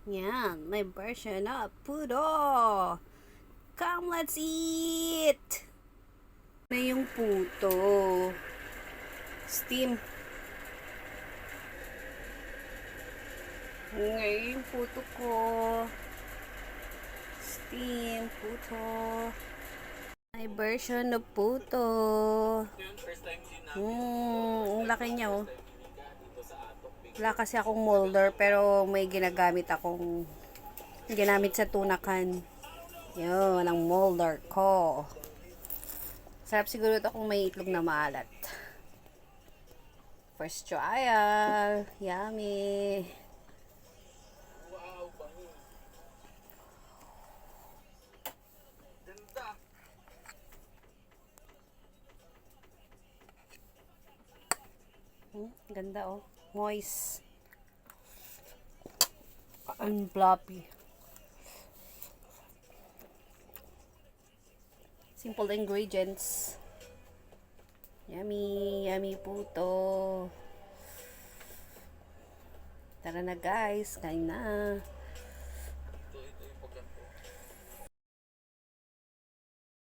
Yan, may version na puto. Come, let's eat! Na yung puto. Steam. Ngayon yung puto ko. Steam, puto. May version na puto. Ang laki niya oh. Wala kasi akong molder pero may ginamit sa tunakan. Yun, ang molder ko. Sarap siguro ito kung may itlog na maalat. First trial. Yummy. Ganda oh. Moist. And floppy. Simple ingredients. Yummy, yummy puto. Tara na guys, kain na.